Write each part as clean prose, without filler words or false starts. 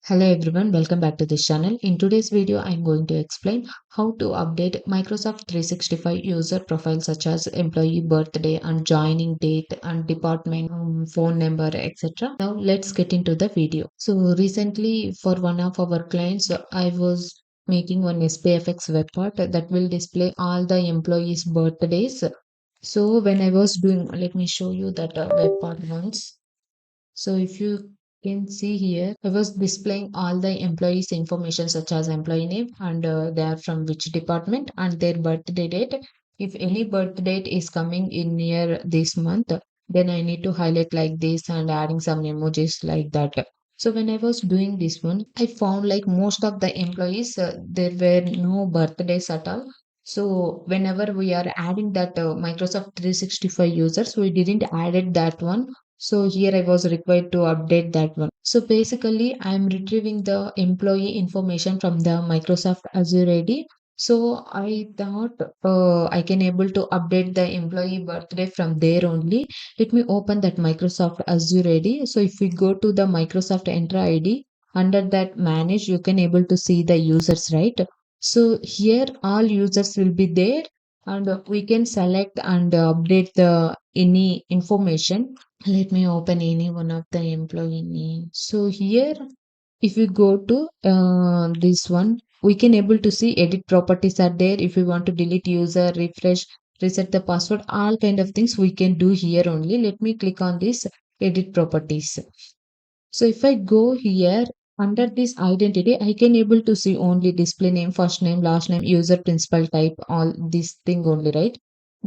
Hello everyone, welcome back to this channel. In today's video, I'm going to explain how to update Microsoft 365 user profiles such as employee birthday and joining date and department, phone number, etc. Now let's get into the video. So recently for one of our clients, I was making one SPFX web part that will display all the employees' birthdays. So when I was doing, let me show you that web part once. So if you can see here, I was displaying all the employees' information such as employee name and they are from which department and their birthday date. If any birth date is coming in near this month, then I need to highlight like this and adding some emojis like that. So when I was doing this one, I found like most of the employees, there were no birthdays at all. So whenever we are adding that Microsoft 365 users, we didn't added that one, so here I was required to update that one. So basically, I'm retrieving the employee information from the Microsoft Azure AD. So I thought I can able to update the employee birthday from there only. Let me open that Microsoft Azure AD. So if we go to the Microsoft Entra ID, under that manage, you can able to see the users, right? So here all users will be there and we can select and update the any information. Let me open any one of the employee name. So here, if we go to this one, we can able to see edit properties are there. If we want to delete user, refresh, reset the password, all kind of things we can do here only. Let me click on this edit properties. So if I go here under this identity, I can able to see only display name, first name, last name, user, principal type, all this thing only, right?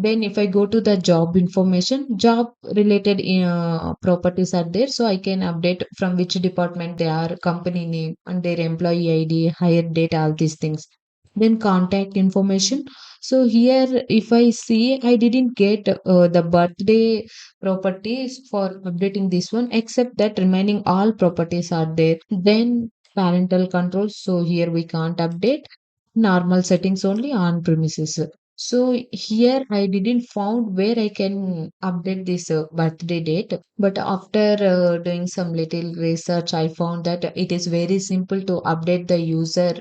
Then if I go to the job information, job related properties are there. So I can update from which department they are, company name and their employee ID, hire date, all these things. Then contact information. So here, if I see, I didn't get the birthday properties for updating this one, except that remaining all properties are there. Then parental controls. So here we can't update normal settings only on premises. So here I didn't found where I can update this birthday date. But after doing some little research, I found that it is very simple to update the user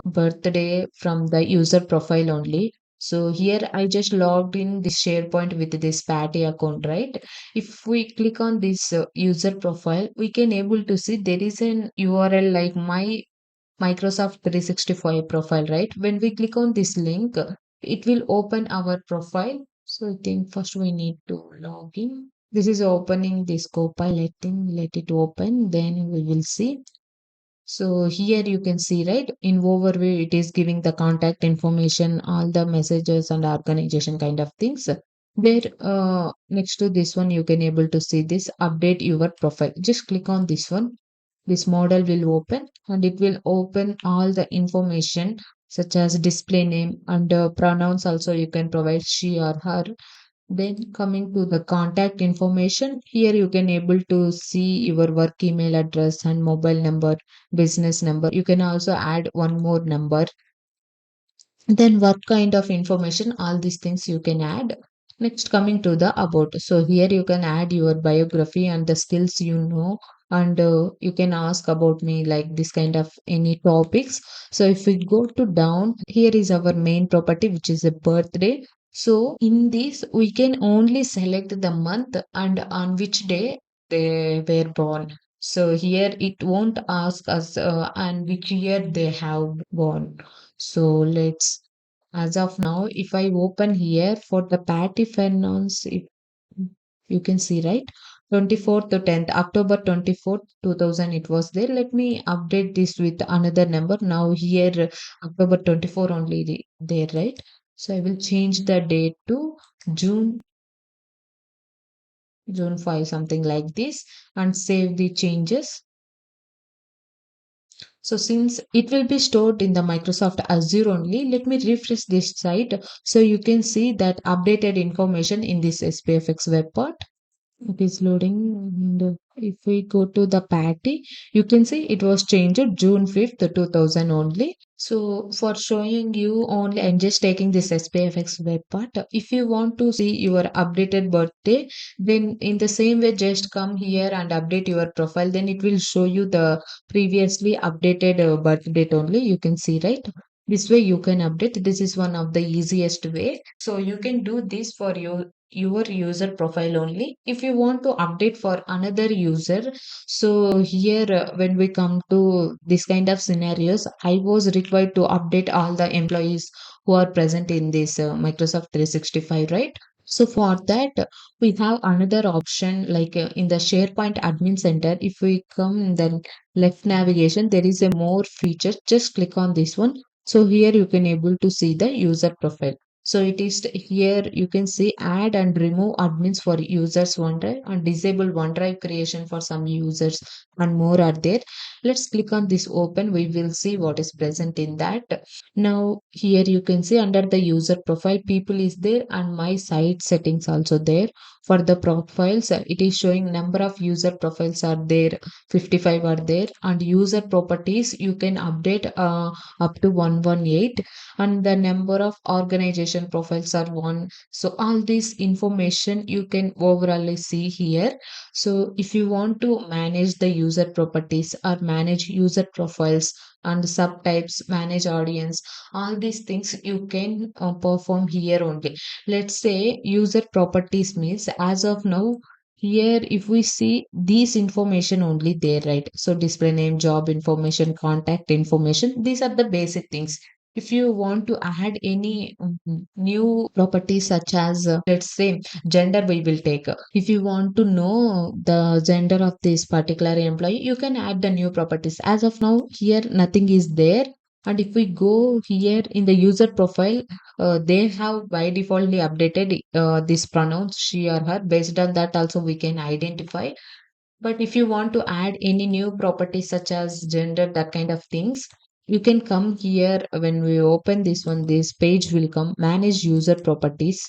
birthday from the user profile only. So here I just logged in this SharePoint with this Patty account, right? If we click on this user profile, we can able to see there is an URL like my Microsoft 365 profile, right? When we click on this link, it will open our profile. So I think first we need to log in. This is opening this Copilot thing. Let it open. Then we will see. So here you can see, right, in overview, it is giving the contact information, all the messages and organization kind of things. There, next to this one, you can able to see this update your profile. Just click on this one. This model will open and it will open all the information such as display name and pronouns also you can provide she or her. Then coming to the contact information, here you can able to see your work email address and mobile number, business number. You can also add one more number. Then what kind of information, all these things you can add. Next coming to the about. So here you can add your biography and the skills you know and you can ask about me like this kind of any topics. So if we go to down, here is our main property which is a birthday. So in this we can only select the month and on which day they were born. So here it won't ask us and which year they have born. So let's, as of now, if I open here for the Patty Finance, if you can see, right? 24th to 10th, October 24th, 2000, it was there. Let me update this with another number. Now here, October 24 only there, right? So I will change the date to June, June 5, something like this, and save the changes. So since it will be stored in the Microsoft Azure only, let me refresh this site so you can see that updated information in this SPFX web part. It is loading. And if we go to the patty, you can see it was changed June 5th, 2000 only. So for showing you only, I'm just taking this SPFX web part. If you want to see your updated birthday, then in the same way, just come here and update your profile. Then it will show you the previously updated birth date only. You can see, right? This way you can update. This is one of the easiest way. So you can do this for your user profile only. If you want to update for another user, so here when we come to this kind of scenarios, I was required to update all the employees who are present in this Microsoft 365, right? So for that, we have another option like in the SharePoint admin center. If we come in the left navigation, there is a more feature. Just click on this one. So here you can able to see the user profile. So it is here you can see add and remove admins for users OneDrive and disable OneDrive creation for some users and more are there. Let's click on this open. We will see what is present in that. Now here you can see under the user profile people is there and my site settings also there. For the profiles, it is showing number of user profiles are there, 55 are there, and user properties you can update up to 118, and the number of organization profiles are one. So all this information you can overall see here. So if you want to manage the user properties or manage user profiles and subtypes, manage audience, all these things you can perform here only. Let's say user properties means as of now, here if we see these information only there, right? So display name, job information, contact information, these are the basic things. If you want to add any new properties such as let's say gender, we will take. If you want to know the gender of this particular employee, you can add the new properties. As of now, here nothing is there. And if we go here in the user profile, they have by defaultly updated this pronouns she or her. Based on that, also we can identify. But if you want to add any new properties such as gender, that kind of things, you can come here. When we open this one, this page will come manage user properties.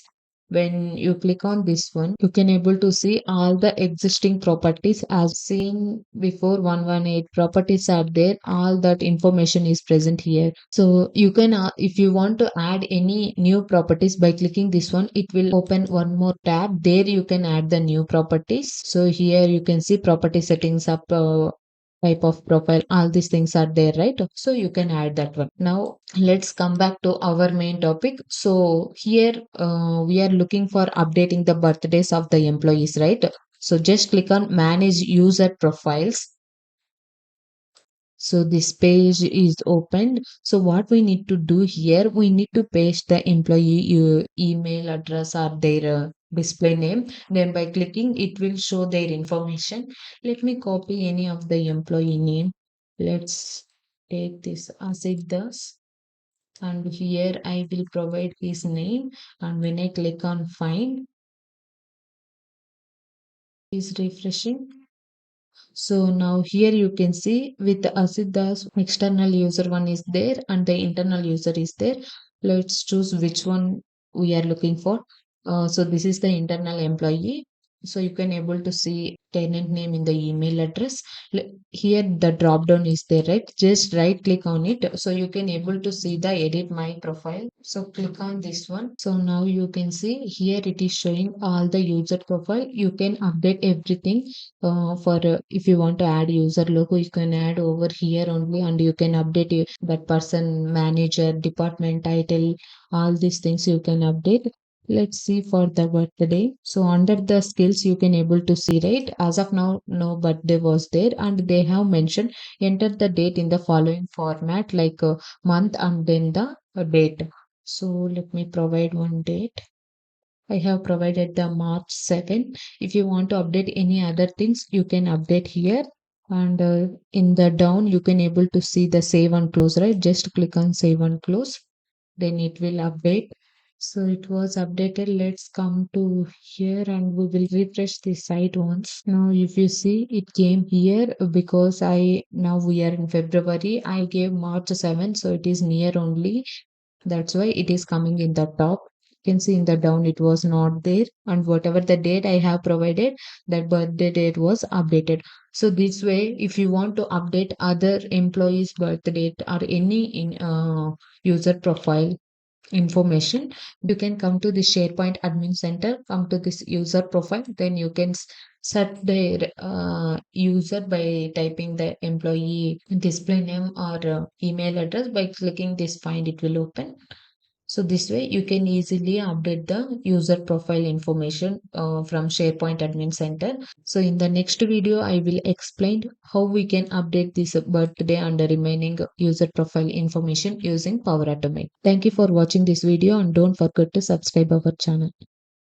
When you click on this one, you can able to see all the existing properties as seen before. 118 properties are there. All that information is present here. So you can, if you want to add any new properties by clicking this one, it will open one more tab. There you can add the new properties. So here you can see property settings up. Type of profile, all these things are there, right? So you can add that one. Now let's come back to our main topic. So here we are looking for updating the birthdays of the employees, right? So just click on manage user profiles. So this page is opened. So what we need to do here, we need to paste the employee email address or their display name. Then by clicking, it will show their information. Let me copy any of the employee name. Let's take this as it does. And here I will provide his name. And when I click on find, is refreshing. So now here you can see with the Asida's external user one is there and the internal user is there. Let's choose which one we are looking for. So this is the internal employee. So you can able to see tenant name in the email address. Here the drop down is there, right? Just right click on it. So you can able to see the edit my profile. So click on this one. So now you can see here it is showing all the user profile. You can update everything for if you want to add user logo, you can add over here only, and you can update that person, manager, department title, all these things you can update. Let's see for the birthday. So under the skills you can able to see, right? As of now no birthday was there, and they have mentioned enter the date in the following format like month and then the date. So let me provide one date. I have provided the March 7. If you want to update any other things, you can update here. And in the down, you can able to see the save and close, right? Just click on save and close. Then it will update. So it was updated. Let's come to here and we will refresh the site once. Now, if you see, it came here because now we are in February. I gave March 7, so it is near only. That's why it is coming in the top. You can see in the down it was not there, and whatever the date I have provided, that birthday date was updated. So this way, if you want to update other employees birth date or any in user profile information, you can come to the SharePoint admin center, come to this user profile, then you can set their user by typing the employee display name or email address. By clicking this find, it will open. So this way you can easily update the user profile information from SharePoint admin center. So in the next video, I will explain how we can update this birthday and the remaining user profile information using Power Automate. Thank you for watching this video and don't forget to subscribe our channel.